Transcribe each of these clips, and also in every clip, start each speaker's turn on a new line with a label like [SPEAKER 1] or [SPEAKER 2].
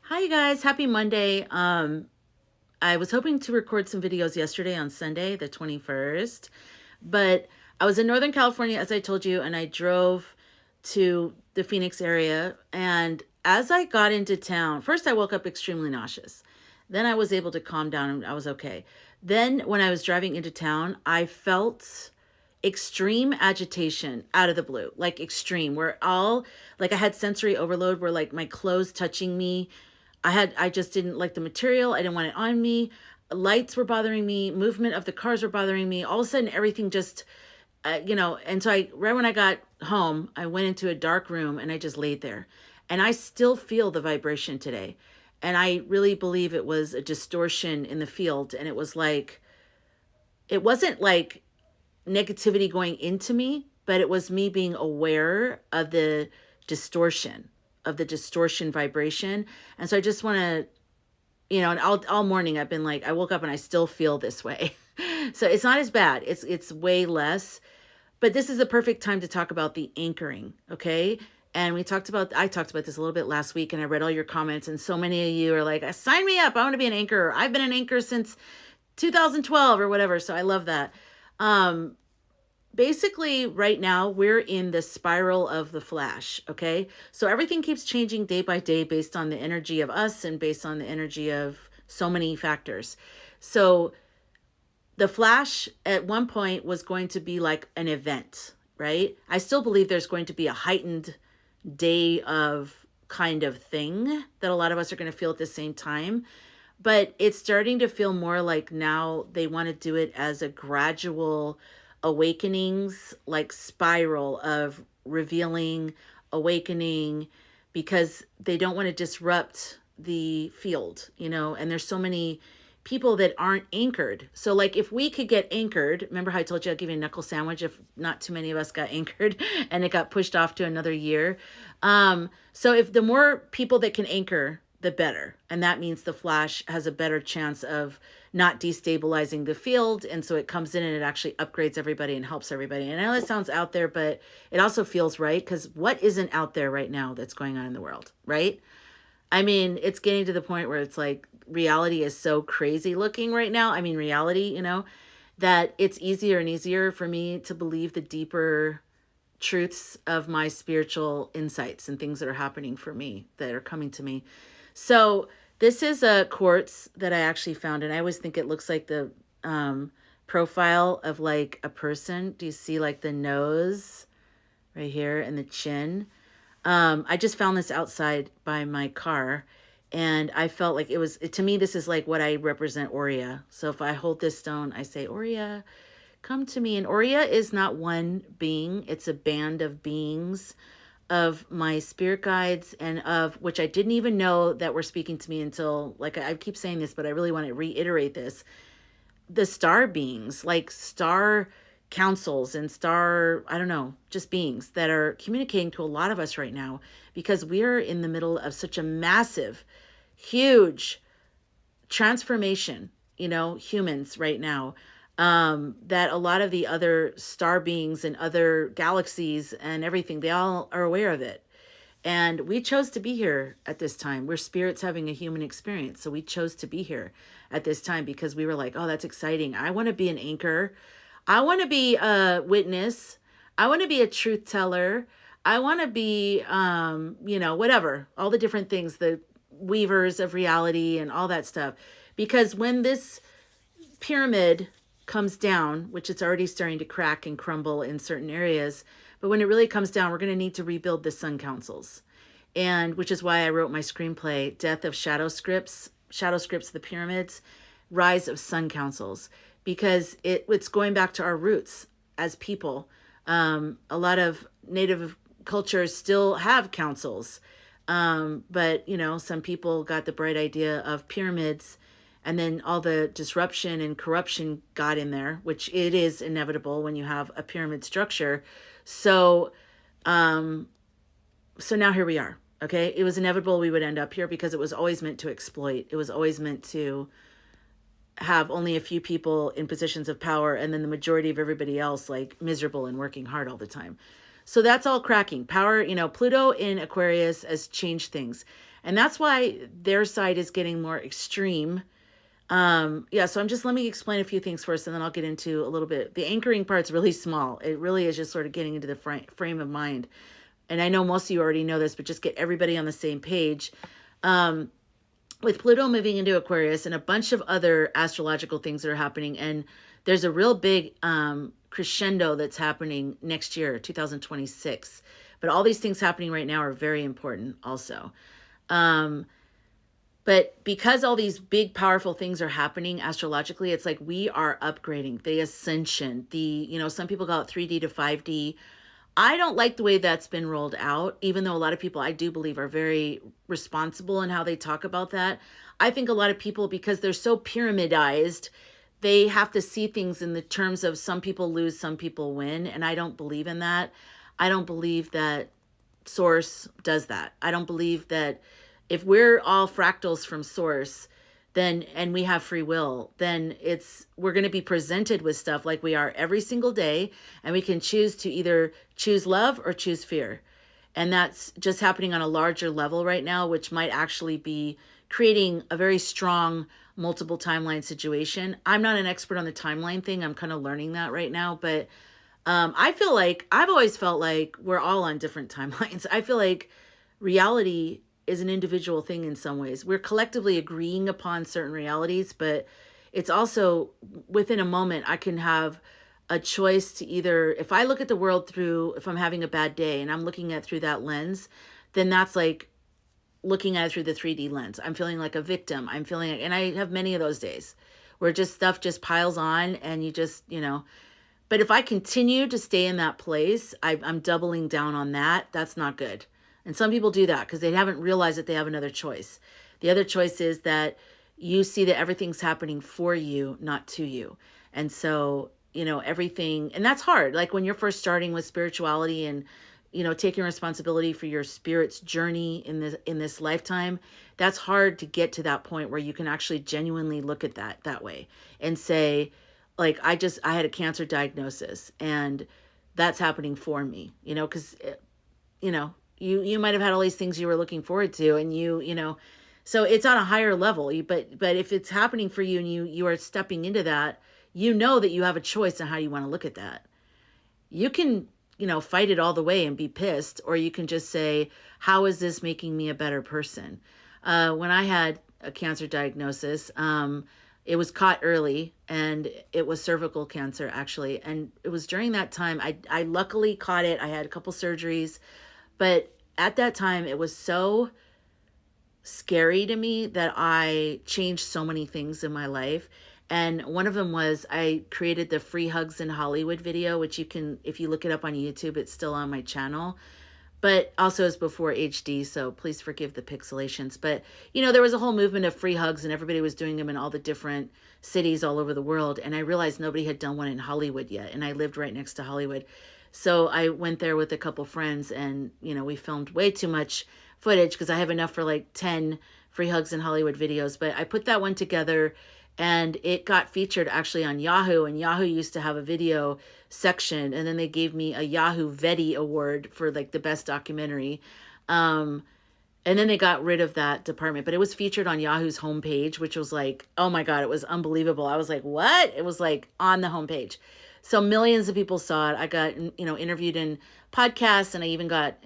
[SPEAKER 1] Hi, you guys. Happy Monday. I was hoping to record some videos yesterday on Sunday, the 21st, but I was in Northern California, as I told you, and I drove to the Phoenix area. And as I got into town, first I woke up extremely nauseous. Then I was able to calm down and I was okay. Then when I was driving into town, I felt extreme agitation out of the blue, like extreme, where all like I had sensory overload where like my clothes touching me. I just didn't like the material. I didn't want it on me. Lights were bothering me. Movement of the cars were bothering me. All of a sudden, everything just, and so right when I got home, I went into a dark room and I just laid there. And I still feel the vibration today. And I really believe it was a distortion in the field. And it wasn't like negativity going into me, but it was me being aware of distortion, of the distortion vibration. And so I just want to, and all morning I've been like, I woke up and I still feel this way. So it's not as bad. It's way less. But this is the perfect time to talk about the anchoring, okay? And I talked about this a little bit last week, and I read all your comments, and so many of you are like, sign me up. I want to be an anchor. I've been an anchor since 2012 or whatever. So I love that. Basically right now we're in the spiral of the flash, okay? So everything keeps changing day by day based on the energy of us and based on the energy of so many factors. So the flash at one point was going to be like an event, right? I still believe there's going to be a heightened day of kind of thing that a lot of us are going to feel at the same time, but it's starting to feel more like now they want to do it as a gradual awakenings, like spiral of revealing, awakening, because they don't want to disrupt the field, and there's so many people that aren't anchored. So like if we could get anchored, remember how I told you I'd give you a knuckle sandwich if not too many of us got anchored and it got pushed off to another year. So if the more people that can anchor, the better. And that means the flash has a better chance of not destabilizing the field. And so it comes in and it actually upgrades everybody and helps everybody. And I know that sounds out there, but it also feels right, because what isn't out there right now that's going on in the world, right? I mean, it's getting to the point where it's like reality is so crazy looking right now. I mean, reality, that it's easier and easier for me to believe the deeper truths of my spiritual insights and things that are happening for me, that are coming to me. So this is a quartz that I actually found, and I always think it looks like the profile of like a person. Do you see like the nose right here and the chin? I just found this outside by my car, and I felt like to me, this is like what I represent Aurea. So if I hold this stone, I say, Aurea, come to me. And Aurea is not one being, it's a band of beings of my spirit guides, and of which I didn't even know that were speaking to me until, like I keep saying this, but I really want to reiterate this. The star beings, like star councils and I don't know, just beings that are communicating to a lot of us right now, because we're in the middle of such a massive, huge transformation, humans right now, that a lot of the other star beings and other galaxies and everything, they all are aware of it. And we chose to be here at this time. We're spirits having a human experience. So we chose to be here at this time because we were like, oh, that's exciting. I want to be an anchor. I want to be a witness. I want to be a truth teller. I want to be, whatever, all the different things, the weavers of reality and all that stuff. Because when this pyramid comes down, which it's already starting to crack and crumble in certain areas, but when it really comes down, we're going to need to rebuild the sun councils. And which is why I wrote my screenplay, Death of Shadow Scripts of the Pyramids, Rise of Sun Councils, because it's going back to our roots as people. A lot of native cultures still have councils, but some people got the bright idea of pyramids, and then all the disruption and corruption got in there, which it is inevitable when you have a pyramid structure. So now here we are. Okay, it was inevitable we would end up here because it was always meant to exploit. It was always meant to have only a few people in positions of power, and then the majority of everybody else like miserable and working hard all the time. So that's all cracking. Power, Pluto in Aquarius has changed things. And that's why their side is getting more extreme. Yeah, so let me explain a few things first, and then I'll get into a little bit. The anchoring part's really small. It really is just sort of getting into the frame of mind. And I know most of you already know this, but just get everybody on the same page. With Pluto moving into Aquarius and a bunch of other astrological things that are happening, and there's a real big crescendo that's happening next year, 2026. But all these things happening right now are very important also. But because all these big, powerful things are happening astrologically, it's like we are upgrading the ascension, some people call it 3D to 5D. I don't like the way that's been rolled out, even though a lot of people I do believe are very responsible in how they talk about that. I think a lot of people, because they're so pyramidized, they have to see things in the terms of some people lose, some people win. And I don't believe in that. I don't believe that Source does that. I don't believe that if we're all fractals from Source, then, and we have free will, then we're going to be presented with stuff like we are every single day. And we can choose to either choose love or choose fear. And that's just happening on a larger level right now, which might actually be creating a very strong multiple timeline situation. I'm not an expert on the timeline thing. I'm kind of learning that right now. But I've always felt like we're all on different timelines. I feel like reality is an individual thing in some ways. We're collectively agreeing upon certain realities, but it's also within a moment, I can have a choice to either, if I look at the world if I'm having a bad day and I'm looking at through that lens, then that's like looking at it through the 3D lens. I'm feeling like a victim. And I have many of those days where stuff just piles on and you just, but if I continue to stay in that place, I'm doubling down on that. That's not good. And some people do that because they haven't realized that they have another choice. The other choice is that you see that everything's happening for you, not to you. And so, everything, and that's hard. Like when you're first starting with spirituality and, taking responsibility for your spirit's journey in this lifetime, that's hard to get to that point where you can actually genuinely look at that way and say, like, I had a cancer diagnosis and that's happening for me, because, you might have had all these things you were looking forward to and so it's on a higher level, but if it's happening for you and you are stepping into that, that you have a choice on how you want to look at that. You can, fight it all the way and be pissed, or you can just say, how is this making me a better person? When I had a cancer diagnosis, it was caught early and it was cervical cancer actually. And it was during that time, I luckily caught it. I had a couple surgeries, but at that time it was so scary to me that I changed so many things in my life. And one of them was I created the free hugs in Hollywood video, which you can, if you look it up on YouTube, it's still on my channel. But also it's before HD, so please forgive the pixelations. But, there was a whole movement of free hugs and everybody was doing them in all the different cities all over the world. And I realized nobody had done one in Hollywood yet. And I lived right next to Hollywood. So I went there with a couple friends and, we filmed way too much footage because I have enough for like 10 free hugs in Hollywood videos. But I put that one together and it got featured actually on Yahoo, and Yahoo used to have a video section, and then they gave me a Yahoo Veti award for like the best documentary. And then they got rid of that department, but it was featured on Yahoo's homepage, which was like, oh my God, it was unbelievable. I was like, what? It was like on the homepage. So millions of people saw it. I got, interviewed in podcasts, and I even got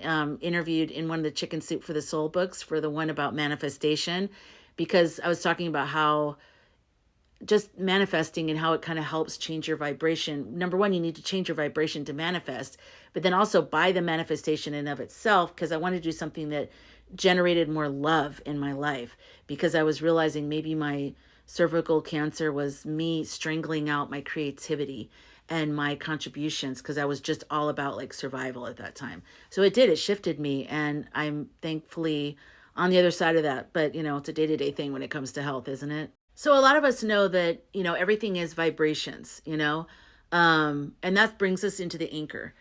[SPEAKER 1] interviewed in one of the Chicken Soup for the Soul books for the one about manifestation, because I was talking about how just manifesting and how it kind of helps change your vibration. Number one, you need to change your vibration to manifest, but then also by the manifestation in of itself, because I wanted to do something that generated more love in my life, because I was realizing maybe my cervical cancer was me strangling out my creativity and my contributions, because I was just all about like survival at that time. So it shifted me, and I'm thankfully on the other side of that. But, it's a day-to-day thing when it comes to health, isn't it? So a lot of us know that, everything is vibrations, and that brings us into the anchor.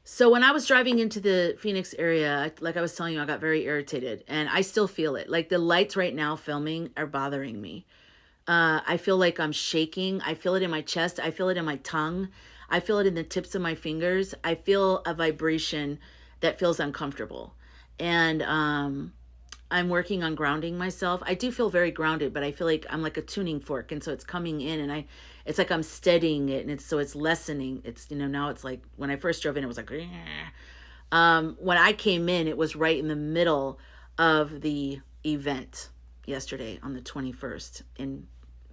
[SPEAKER 1] So when I was driving into the Phoenix area, like I was telling you, I got very irritated, and I still feel it. Like the lights right now filming are bothering me. I feel like I'm shaking. I feel it in my chest. I feel it in my tongue. I feel it in the tips of my fingers. I feel a vibration that feels uncomfortable. And I'm working on grounding myself. I do feel very grounded, but I feel like I'm like a tuning fork. And so it's coming in and it's like I'm steadying it, and it's lessening. It's, now it's like when I first drove in, it was like, when I came in, it was right in the middle of the event yesterday on the 21st in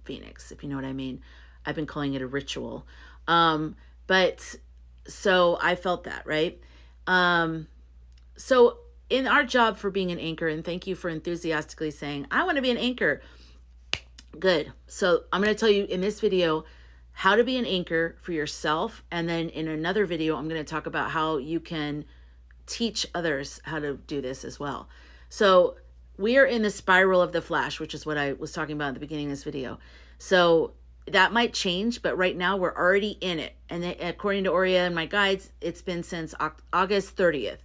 [SPEAKER 1] Phoenix, if you know what I mean. I've been calling it a ritual. But so I felt that, right? So in our job for being an anchor, and thank you for enthusiastically saying, I want to be an anchor. Good. So I'm going to tell you in this video how to be an anchor for yourself. And then in another video, I'm going to talk about how you can teach others how to do this as well. So we are in the spiral of the flash, which is what I was talking about at the beginning of this video. So that might change, but right now we're already in it. And according to Aurea and my guides, it's been since August 30th,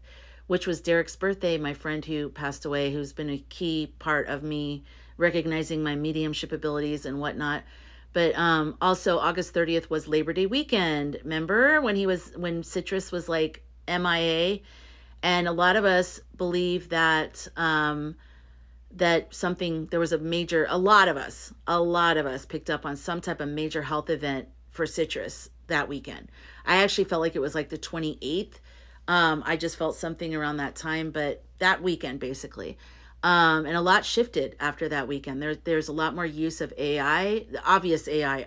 [SPEAKER 1] which was Derek's birthday, my friend who passed away, who's been a key part of me recognizing my mediumship abilities and whatnot. But also August 30th was Labor Day weekend. Remember when Citrus was like MIA? And a lot of us believe that there was a lot of us picked up on some type of major health event for Citrus that weekend. I actually felt like it was like the 28th. I just felt something around that time, but that weekend basically. And a lot shifted after that weekend. There's a lot more use of AI, the obvious AI,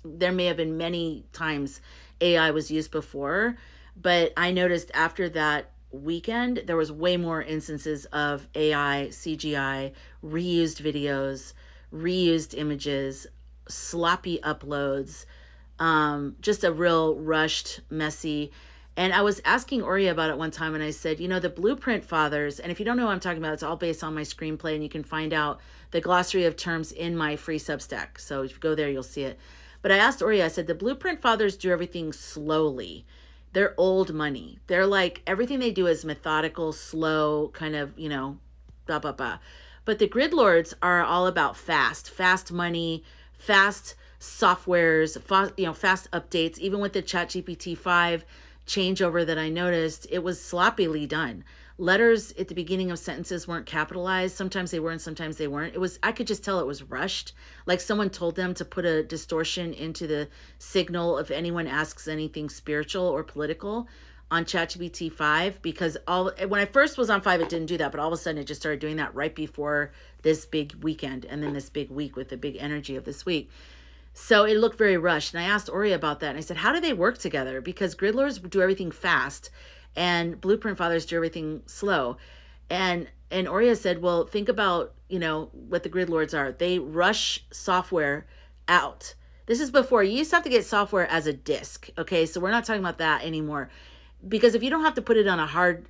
[SPEAKER 1] there may have been many times AI was used before, but I noticed after that weekend, there was way more instances of AI, CGI, reused videos, reused images, sloppy uploads, just a real rushed, messy. And I was asking Aurea about it one time, and I said, the Blueprint Fathers, and if you don't know what I'm talking about, it's all based on my screenplay, and you can find out the glossary of terms in my free Substack. So if you go there, you'll see it. But I asked Aurea, I said, the Blueprint Fathers do everything slowly. They're old money. They're like, everything they do is methodical, slow, kind of, blah, blah, blah. But the Grid Lords are all about fast money, fast softwares, fast updates. Even with the ChatGPT 5 changeover that I noticed, it was sloppily done. Letters at the beginning of sentences weren't capitalized. Sometimes they were and sometimes they weren't. I could just tell it was rushed. Like someone told them to put a distortion into the signal if anyone asks anything spiritual or political on ChatGPT 5, because when I first was on 5, it didn't do that, but all of a sudden it just started doing that right before this big weekend and then this big week with the big energy of this week. So it looked very rushed. And I asked Aurea about that. And I said, how do they work together? Because Grid Lords do everything fast and Blueprint Fathers do everything slow. And Aurea said, well, think about, what the Grid Lords are. They rush software out. This is before. You used to have to get software as a disk. Okay, so we're not talking about that anymore. Because if you don't have to put it on a hard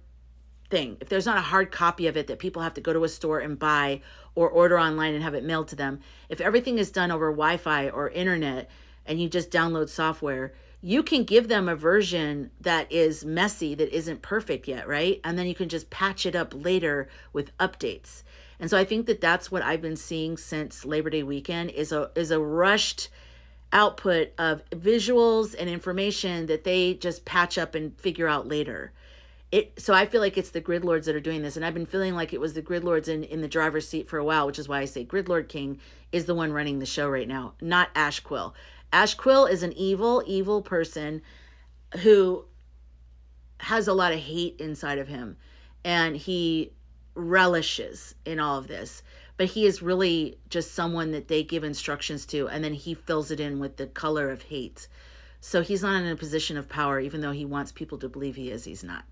[SPEAKER 1] thing, if there's not a hard copy of it that people have to go to a store and buy or order online and have it mailed to them, if everything is done over Wi-Fi or internet and you just download software, you can give them a version that is messy, that isn't perfect yet, right? And then you can just patch it up later with updates. And so I think that that's what I've been seeing since Labor Day weekend is a rushed output of visuals and information that they just patch up and figure out later. So I feel like it's the Grid Lords that are doing this. And I've been feeling like it was the Grid Lords in the driver's seat for a while, which is why I say Grid Lord King is the one running the show right now, not Ash Quill. Ash Quill is an evil, evil person who has a lot of hate inside of him. And he relishes in all of this. But he is really just someone that they give instructions to, and then he fills it in with the color of hate. So he's not in a position of power, even though he wants people to believe he is, he's not.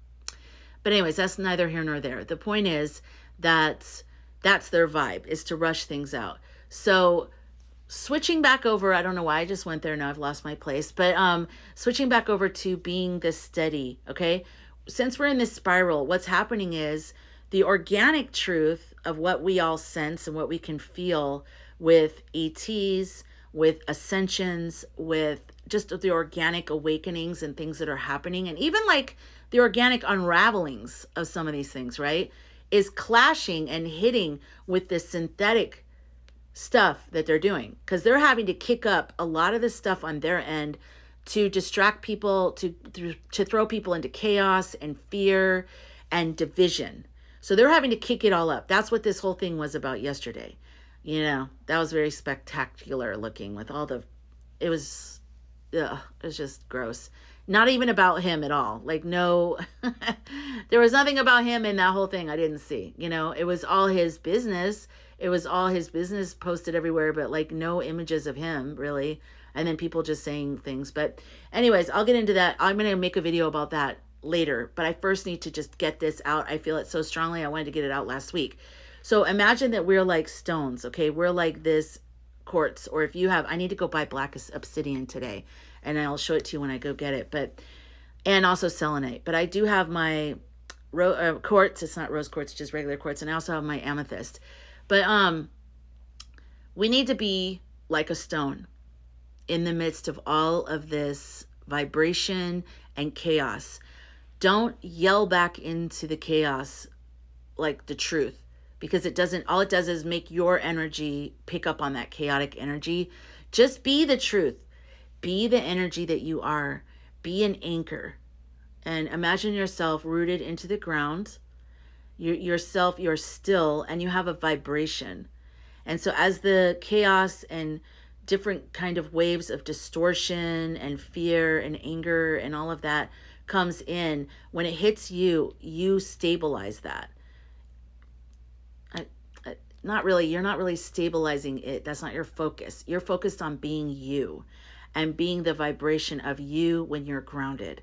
[SPEAKER 1] But anyways, that's neither here nor there. The point is that that's their vibe, is to rush things out. So switching back over, I don't know why I just went there, now I've lost my place, but switching back over to being this steady, okay? Since we're in this spiral, what's happening is the organic truth of what we all sense and what we can feel with ETs, with ascensions, with just the organic awakenings and things that are happening, and even like the organic unravelings of some of these things, right, is clashing and hitting with the synthetic stuff that they're doing, because they're having to kick up a lot of this stuff on their end to distract people, to throw people into chaos and fear and division. So they're having to kick it all up. That's what this whole thing was about yesterday. You know, that was very spectacular looking with all the, it was, ugh, it was just gross. Not even about him at all. Like, no, there was nothing about him in that whole thing I didn't see. You know, it was all his business. It was all his business posted everywhere, but like no images of him really. And then people just saying things. But anyways, I'll get into that. I'm going to make a video about that later, but I first need to just get this out. I feel it so strongly. I wanted to get it out last week. So imagine that we're like stones, okay? We're like this quartz, or if you have, I need to go buy black obsidian today, and I'll show it to you when I go get it. But, and also selenite. But I do have my quartz. It's not rose quartz, just regular quartz. And I also have my amethyst. But we need to be like a stone in the midst of all of this vibration and chaos. Don't yell back into the chaos like the truth, because it doesn't, all it does is make your energy pick up on that chaotic energy. Just be the truth. Be the energy that you are. Be an anchor. And imagine yourself rooted into the ground. You're still, and you have a vibration. And so as the chaos and different kind of waves of distortion and fear and anger and all of that comes in, when it hits you, you stabilize that. Not really, you're not really stabilizing it. That's not your focus. You're focused on being you and being the vibration of you when you're grounded.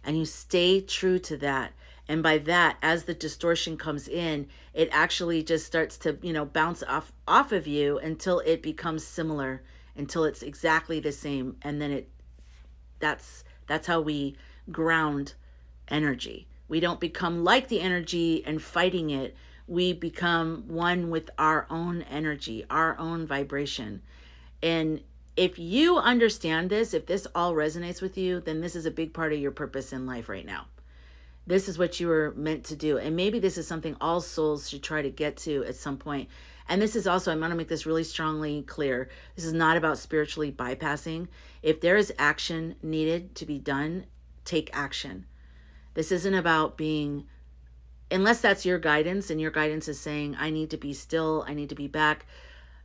[SPEAKER 1] And you stay true to that. And by that, as the distortion comes in, it actually just starts to, you know, bounce off of you until it becomes similar, until it's exactly the same. And then that's how we ground energy. We don't become like the energy and fighting it. We become one with our own energy, our own vibration. And if you understand this, if this all resonates with you, then this is a big part of your purpose in life right now. This is what you were meant to do. And maybe this is something all souls should try to get to at some point. And this is also, I'm going to make this really strongly clear. This is not about spiritually bypassing. If there is action needed to be done, take action. This isn't about being, unless that's your guidance and your guidance is saying, I need to be still, I need to be back.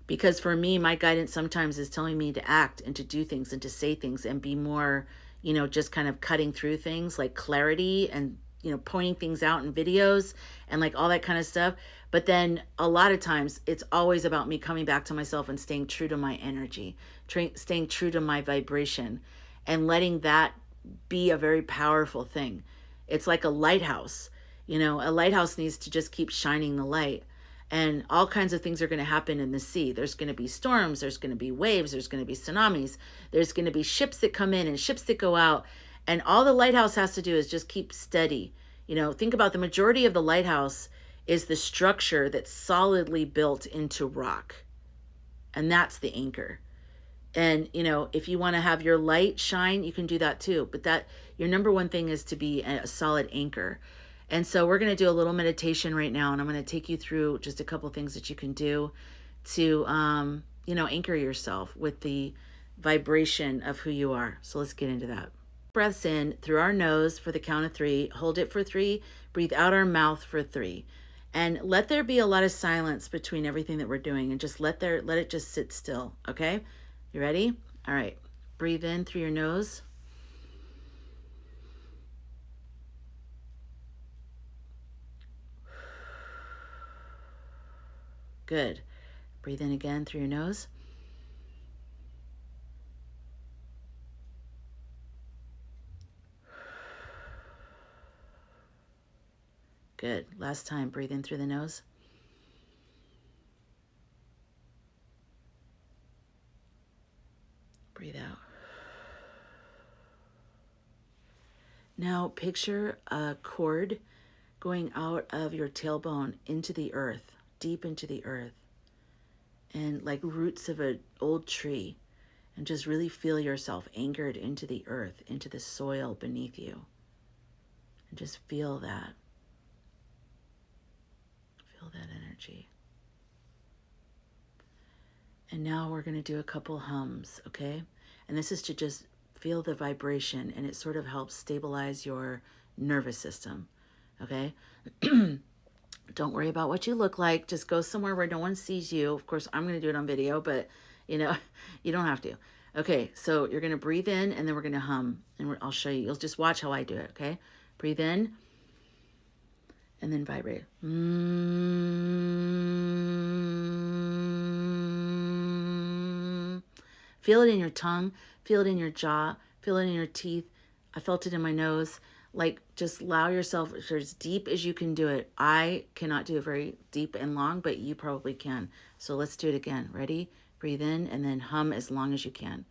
[SPEAKER 1] Because for me, my guidance sometimes is telling me to act and to do things and to say things and be more, you know, just kind of cutting through things like clarity and, you know, pointing things out in videos and like all that kind of stuff. But then a lot of times it's always about me coming back to myself and staying true to my energy, staying true to my vibration, and letting that be a very powerful thing. It's like a lighthouse. You know, a lighthouse needs to just keep shining the light. And all kinds of things are going to happen in the sea. There's going to be storms. There's going to be waves. There's going to be tsunamis. There's going to be ships that come in and ships that go out. And all the lighthouse has to do is just keep steady. You know, think about the majority of the lighthouse is the structure that's solidly built into rock. And that's the anchor. And, you know, if you want to have your light shine, you can do that too. But that, your number one thing is to be a solid anchor. And so we're going to do a little meditation right now, and I'm going to take you through just a couple things that you can do to, you know, anchor yourself with the vibration of who you are. So let's get into that. Breaths in through our nose for the count of 3. Hold it for 3. Breathe out our mouth for 3. And let there be a lot of silence between everything that we're doing, and just let it just sit still. Okay? You ready? All right. Breathe in through your nose. Good. Breathe in again through your nose. Good. Last time, breathe in through the nose. Breathe out. Now picture a cord going out of your tailbone into the earth, deep into the earth, and like roots of an old tree, and just really feel yourself anchored into the earth, into the soil beneath you. And just feel that. Feel that energy. And now we're going to do a couple hums, okay? And this is to just feel the vibration, and it sort of helps stabilize your nervous system, okay? Don't worry about what you look like. Just go somewhere where no one sees you. Of course, I'm going to do it on video, but you know, you don't have to. Okay, so you're going to breathe in and then we're going to hum. And I'll show you. You'll just watch how I do it, okay? Breathe in and then vibrate. Feel it in your tongue. Feel it in your jaw. Feel it in your teeth. I felt it in my nose. Like, just allow yourself for as deep as you can do it. I cannot do it very deep and long, but you probably can. So let's do it again. Ready? Breathe in and then hum as long as you can.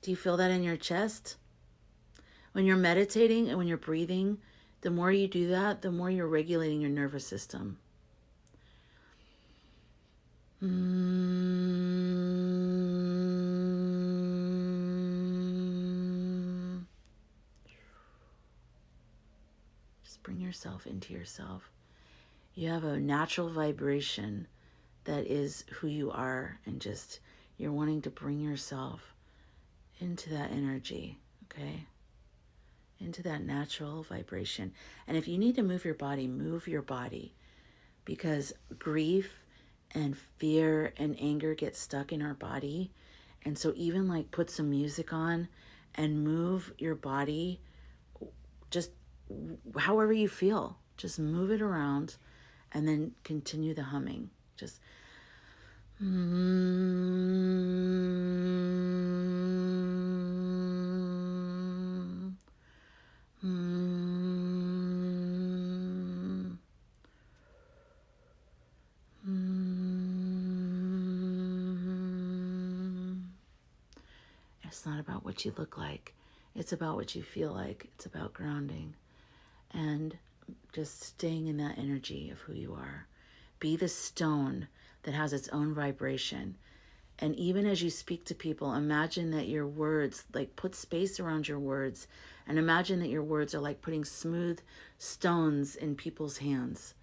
[SPEAKER 1] Do you feel that in your chest? When you're meditating and when you're breathing, the more you do that, the more you're regulating your nervous system. Just bring yourself into yourself. You have a natural vibration that is who you are, and just you're wanting to bring yourself into that energy, okay? Into that natural vibration. And if you need to move your body, because grief and fear and anger get stuck in our body. And so even like put some music on and move your body, just however you feel, just move it around and then continue the humming. Just It's not about what you look like. It's about what you feel like. It's about grounding and just staying in that energy of who you are. Be the stone that has its own vibration. And even as you speak to people, imagine that your words, like put space around your words, and imagine that your words are like putting smooth stones in people's hands.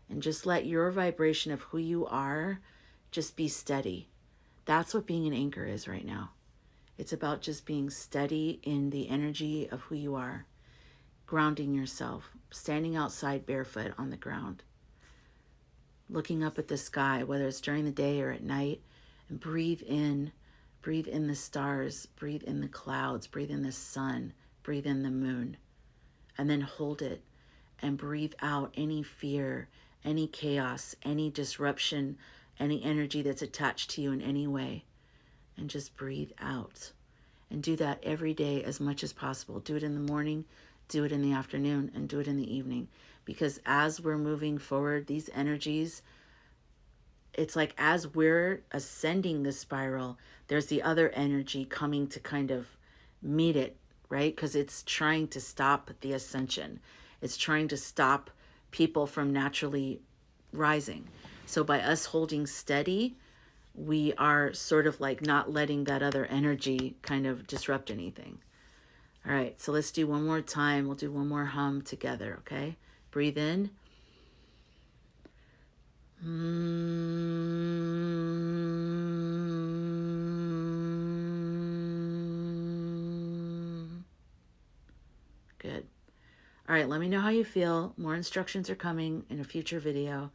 [SPEAKER 1] And just let your vibration of who you are just be steady. That's what being an anchor is right now. It's about just being steady in the energy of who you are, grounding yourself, standing outside barefoot on the ground, looking up at the sky, whether it's during the day or at night, and breathe in the stars, breathe in the clouds, breathe in the sun, breathe in the moon, and then hold it and breathe out any fear, any chaos, any disruption, any energy that's attached to you in any way. And just breathe out. And do that every day as much as possible. Do it in the morning, do it in the afternoon, and do it in the evening. Because as we're moving forward, these energies, it's like as we're ascending the spiral, there's the other energy coming to kind of meet it, right? Because it's trying to stop the ascension. It's trying to stop people from naturally rising. So by us holding steady, we are sort of like not letting that other energy kind of disrupt anything. All right, so let's do one more time. We'll do one more hum together, okay? Breathe in. Good. All right, let me know how you feel. More instructions are coming in a future video,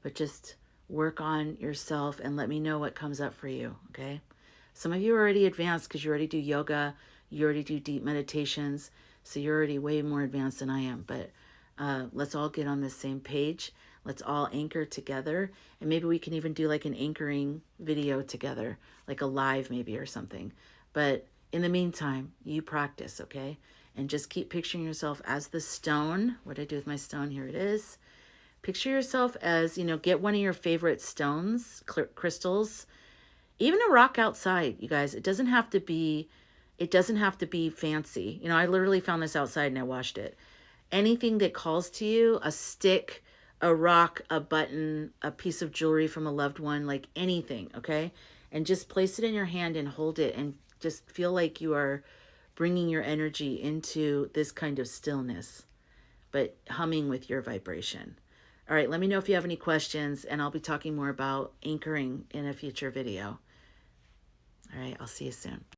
[SPEAKER 1] but just work on yourself and let me know what comes up for you, okay? Some of you are already advanced because you already do yoga, you already do deep meditations, so you're already way more advanced than I am, but let's all get on the same page. Let's all anchor together, and maybe we can even do like an anchoring video together, like a live maybe or something. But in the meantime, you practice, okay? And just keep picturing yourself as the stone. What do I do with my stone? Here it is. Picture yourself as, get one of your favorite stones, crystals, even a rock outside, you guys. It doesn't have to be fancy. I literally found this outside and I washed it. Anything that calls to you, a stick, a rock, a button, a piece of jewelry from a loved one, like anything, okay? And just place it in your hand and hold it and just feel like you are bringing your energy into this kind of stillness, but humming with your vibration. All right, let me know if you have any questions, and I'll be talking more about anchoring in a future video. All right, I'll see you soon.